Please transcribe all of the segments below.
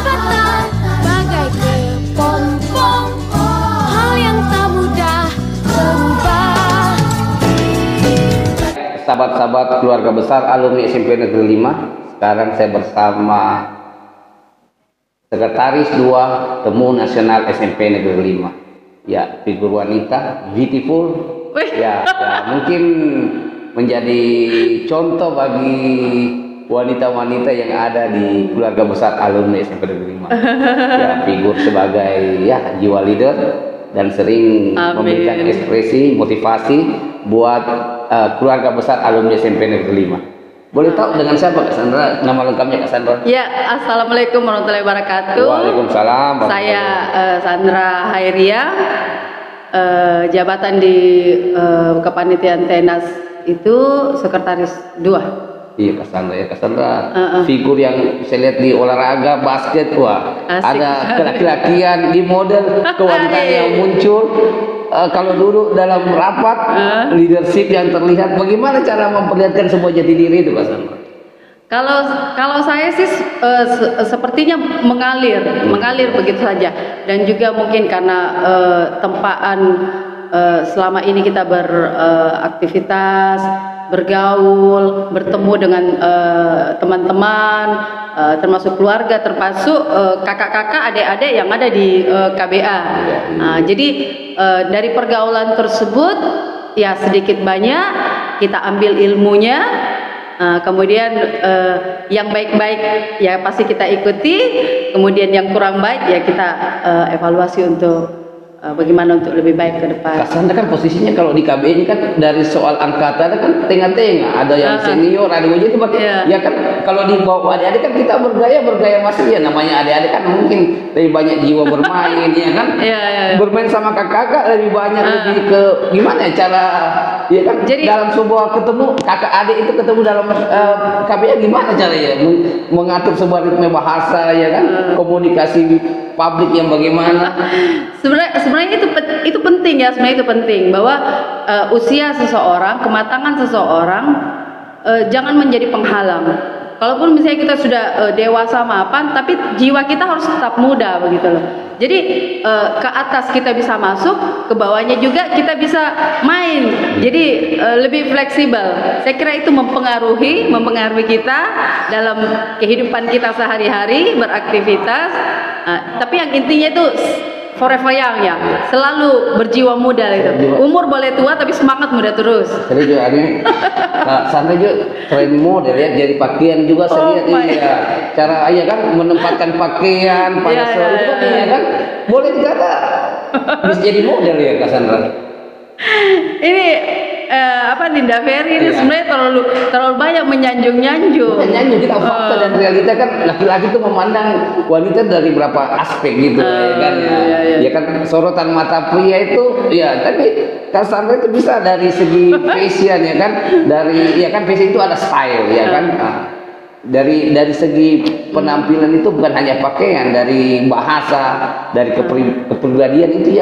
kata bagai kepompong, hal yang tak mudah berubah. Sahabat-sahabat keluarga besar alumni SMP Negeri 5, sekarang saya bersama Sekretaris 2 Temu Nasional SMP Negeri 5. Ya, figur wanita, beautiful. Ya, mungkin menjadi contoh bagi wanita-wanita yang ada di keluarga besar alumni SMP Negeri 5. Ya, figur sebagai jiwa leader dan sering memberikan ekspresi motivasi buat keluarga besar alumni SMP Negeri 5. Boleh tahu dengan siapa Kak Sandra? Nama lengkapnya Kak Sandra? Ya, assalamualaikum warahmatullahi wabarakatuh. Waalaikumsalam. Saya Sandra Hairia, jabatan di kepanitiaan Tenas itu sekretaris 2. Iya Kak Sandra, ya Kak Sandra, figur yang saya lihat di olahraga basket, ada kelaki-lakian di model kewanitaan yang muncul. Kalau dulu dalam rapat leadership yang terlihat, bagaimana cara memperlihatkan sebuah jati diri itu Kak Sandra? Kalau saya sih sepertinya mengalir begitu saja, dan juga mungkin karena tempaan selama ini kita beraktivitas, bergaul, bertemu dengan teman-teman, termasuk keluarga, termasuk kakak-kakak, adik-adik yang ada di KBA. Jadi dari pergaulan tersebut ya sedikit banyak kita ambil ilmunya. Kemudian yang baik-baik ya pasti kita ikuti, kemudian yang kurang baik ya kita evaluasi untuk bagaimana untuk lebih baik ke depan. Kak Sandra kan posisinya kalau di KB ini kan dari soal angkatan kan tengah-tengah, ada yang senior, ada yang itu ya kan. Kalau di bawah adik-adik kan kita bergaya masih ya, namanya adik-adik kan mungkin lebih banyak jiwa bermain ya kan. Bermain sama kakak-kakak lebih banyak, lebih ke gimana ya cara ya kan. Jadi dalam sebuah ketemu kakak adik itu ketemu dalam KBA gimana caranya mengatur sebuah ritme bahasa ya kan, komunikasi publik yang bagaimana. Sebenarnya itu penting ya, sebenarnya itu penting bahwa usia seseorang, kematangan seseorang jangan menjadi penghalang. Kalaupun misalnya kita sudah dewasa mapan, tapi jiwa kita harus tetap muda begitu loh. Jadi ke atas kita bisa masuk, ke bawahnya juga kita bisa main. Jadi lebih fleksibel. Saya kira itu mempengaruhi kita dalam kehidupan kita sehari-hari beraktivitas. Tapi yang intinya itu forever young ya, selalu berjiwa muda itu. Umur boleh tua tapi semangat muda terus. Jadi juga ini Sandra juga tren model ya, jadi pakaian juga saya lihat cara kan menempatkan pakaian pada itu kan ya kan boleh dikata bisa jadi model ya Kak Sandra. Ini Dinda Ferry ini sebenarnya terlalu banyak menyanjung kita fakta dan realita kan. Laki-laki itu memandang wanita dari berapa aspek gitu ya kan. Ya kan sorotan mata pria itu ya, tapi Kak Sandra itu bisa dari segi fashion ya kan, dari fashion itu ada style ya kan. Dari segi penampilan itu bukan hanya pakaian, dari bahasa, dari kepribadian itu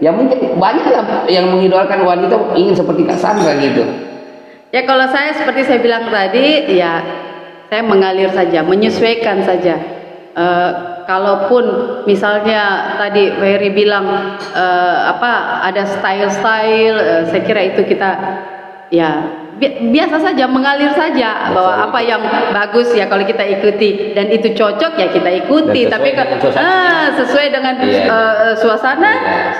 yang mungkin banyak lah yang mengidolakan wanita ingin seperti Kak Sandra gitu. Ya kalau saya seperti saya bilang tadi ya saya mengalir saja, menyesuaikan saja. Kalaupun misalnya tadi Ferry bilang ada style, saya kira itu kita ya biasa saja, mengalir saja bahwa apa yang bagus ya kalau kita ikuti dan itu cocok ya kita ikuti, tapi sesuai dengan suasana,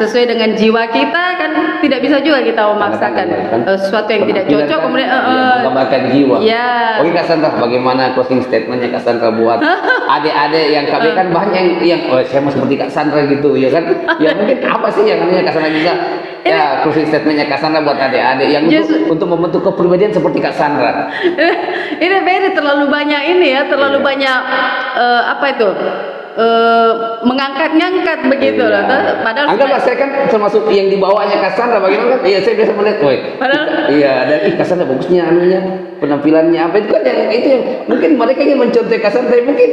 sesuai dengan jiwa kita kan tidak bisa juga kita memaksakan sesuatu yang tidak cocok kemudian menggambarkan jiwa. Ya. Oke Kak Sandra, bagaimana closing statementnya Kak Sandra buat adik-adik yang KB kan banyak yang saya mau seperti Kak Sandra gitu ya kan. Ya mungkin apa sih yang namanya Kak Sandra bisa closing statementnya Kak Sandra buat adik-adik yang untuk membentuk kepribadian seperti Kak Sandra. Ini Ferry terlalu banyak terlalu banyak mengangkat-ngangkat begitu loh. Padahal anggaplah saya kan termasuk yang di bawahnya Kak Sandra, bagaimana kan? Iya, saya biasa melihat, dan Kak Sandra bagusnya penampilannya apa itu kan yang mungkin mereka ingin mencontoh Kak Sandra, mungkin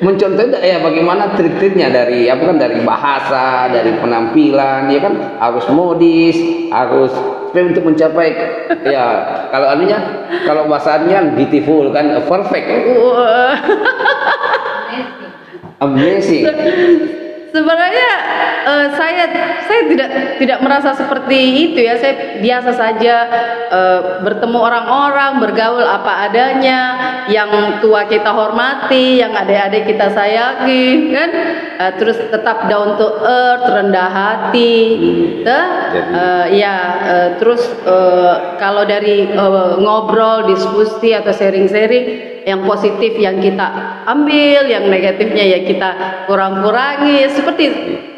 mencontoh bagaimana trik-triknya dari bahasa, dari penampilan, ya kan harus modis, harus untuk mencapai kalau bahasanya beautiful kan, perfect. Amazing. Sebenarnya saya tidak merasa seperti itu ya. Saya biasa saja bertemu orang-orang, bergaul apa adanya. Yang tua kita hormati, yang adik-adik kita sayangi, kan? Terus tetap down to earth, rendah hati. Terus kalau dari ngobrol, diskusi atau sharing-sharing, yang positif yang kita ambil, yang negatifnya ya kita kurang-kurangi,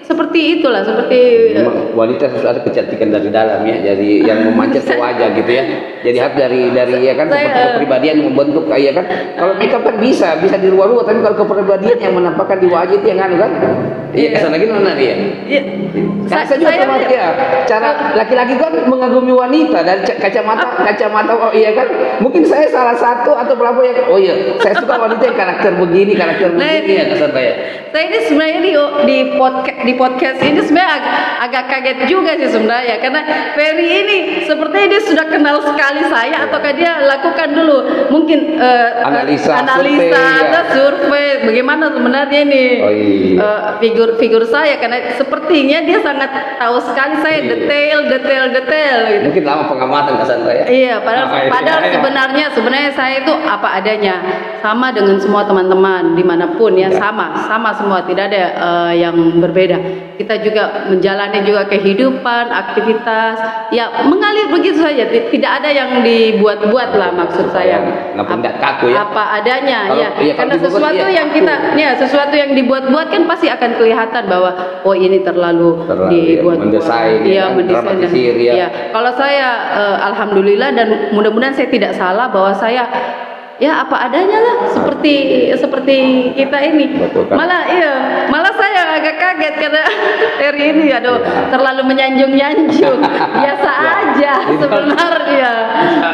seperti itulah, seperti wanita harus ada kecantikan dari dalam ya, jadi yang memancar ke wajah gitu ya. Jadi harus dari ya kan, seperti kepribadian yang membentuk kayak kan. Kalau makeup kan bisa di luar-luar, tapi kalau kepribadian yang menampakkan di wajah itu yang anu kan. Iya, kesan lagi mana dia? Iya. Saya juga termasuk ya. Cara laki-laki kan mengagumi wanita dari kacamata oh iya kan. Mungkin saya salah satu atau berapa yang oh iya, saya suka wanita yang karakter begini ya kesan saya. Saya ini sebenarnya di podcast ini sebenarnya agak kaget juga sih sebenarnya, karena Ferry ini sepertinya dia sudah kenal sekali saya, ataukah dia lakukan dulu mungkin analisa survei bagaimana sebenarnya ini figur saya, karena sepertinya dia sangat tahu sekali saya detail gitu. Mungkin lama pengamatan kesan saya. Iya, padahal sebenarnya saya itu apa adanya, sama dengan semua teman-teman dimanapun ya, sama semua, tidak ada yang berbeda. Kita juga menjalani juga kehidupan, aktivitas, ya mengalir begitu saja, tidak ada yang dibuat-buat lah maksud saya. Kaku ya. Apa adanya karena sesuatu yang sesuatu yang dibuat-buat kan pasti akan kelihatan bahwa oh ini terlalu dibuat mendesain ya. Kalau saya alhamdulillah dan mudah-mudahan saya tidak salah bahwa saya ya apa adanya lah, seperti kita ini. Betul, kan? Malah saya agak kaget karena hari ini terlalu menyanjung-nyanjung. Biasa aja sebenarnya.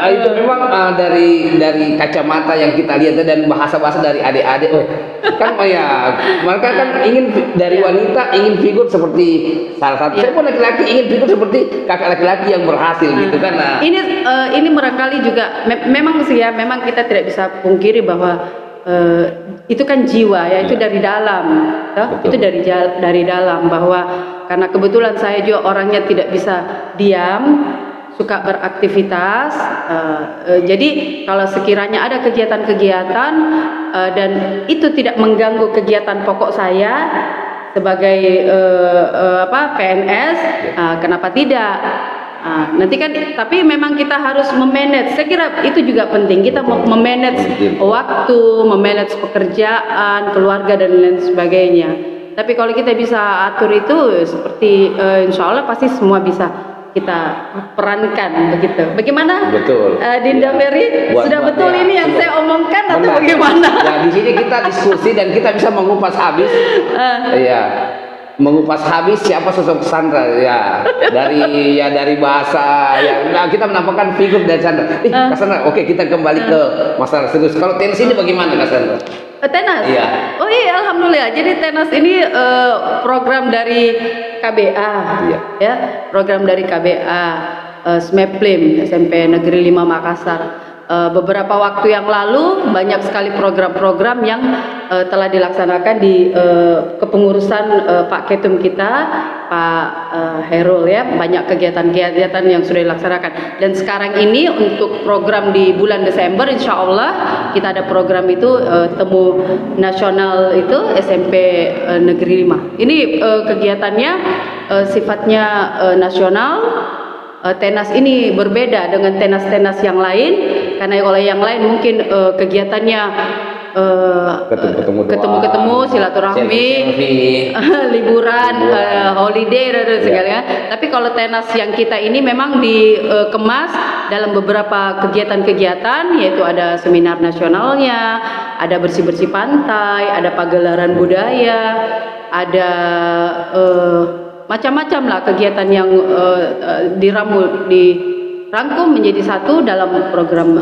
Itu memang dari kacamata yang kita lihat dan bahasa-bahasa dari adik-adik. Kan mereka kan ingin dari wanita ingin figur seperti salah satu. Saya pun laki-laki ingin figur seperti kakak laki-laki yang berhasil gitu kan. Ini barangkali juga memang kita tidak bisa pungkiri bahwa itu kan jiwa ya, itu dari dalam itu dari dalam, bahwa karena kebetulan saya juga orangnya tidak bisa diam, suka beraktivitas, jadi kalau sekiranya ada kegiatan-kegiatan dan itu tidak mengganggu kegiatan pokok saya sebagai PNS, kenapa tidak? Nanti kan, tapi memang kita harus memanage. Saya kira itu juga penting. Kita memanage waktu, memanage pekerjaan, keluarga dan lain sebagainya. Tapi kalau kita bisa atur itu seperti insya Allah pasti semua bisa kita perankan begitu. Bagaimana? Betul. Dinda Ferry, sudah betul ini yang saya omongkan atau bagaimana? Ya di sini kita diskusi dan kita bisa mengupas habis. Mengupas habis siapa sosok Sandra ya, dari bahasa kita menampakkan figur dari Sandra. Cassandra, oke, kita kembali ke masalah serius. Kalau tenis ini bagaimana Cassandra? Tenas? Iya. Oh iya, alhamdulillah. Jadi tenas ini program dari KBA, ya, program dari KBA, SMEPLIM, SMP Negeri 5 Makassar. Beberapa waktu yang lalu banyak sekali program-program yang telah dilaksanakan di kepengurusan Pak Ketum kita, Pak Herul ya, banyak kegiatan-kegiatan yang sudah dilaksanakan. Dan sekarang ini untuk program di bulan Desember, insya Allah kita ada program itu temu nasional itu SMP Negeri 5. Ini kegiatannya sifatnya nasional. Tenas ini berbeda dengan tenas-tenas yang lain, karena kalau yang lain mungkin kegiatannya ketemu silaturahmi, liburan, holiday dan segalanya. Tapi kalau tenas yang kita ini memang dikemas dalam beberapa kegiatan-kegiatan, yaitu ada seminar nasionalnya, ada bersih-bersih pantai, ada pagelaran budaya, ada macam-macam lah kegiatan yang dirangkum menjadi satu dalam program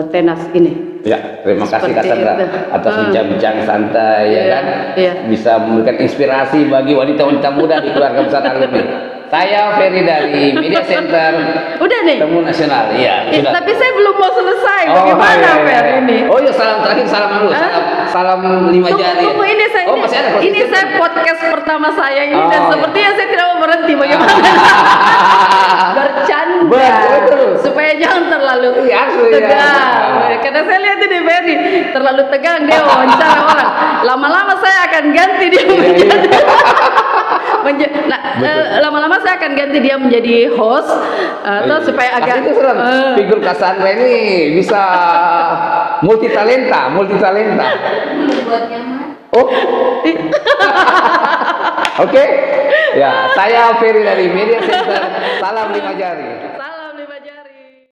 tenas ini. Ya, terima kasih Kak Sandra atas bincang-bincang santai ya kan. Bisa memberikan inspirasi bagi wanita-wanita muda di keluarga besar alumni. Saya Ferry dari Media Center Udah nih. Temu Nasional. Iya, sudah. Tapi saya belum mau selesai. Bagaimana, Fer, ini? Oh iya, salam terakhir, salam dulu. Salam 5 jari. Tunggu, ini saya. Oh, masih ada ini saya podcast pertama saya ini dan iya. sepertinya saya tidak mau berhenti. Bagaimana? Bercanda. Betul. Supaya jangan terlalu Iya, tegang. Karena saya lihat ini Ferry terlalu tegang dia wawancara orang. Lama-lama saya akan ganti dia lama-lama saya akan ganti dia menjadi host atau supaya agak itu serem. Figur Cassandra ini bisa multi talenta. Buat nyaman. Oh. Oke. Ya, saya Ferry dari Media Center. Salam 5 jari. salah.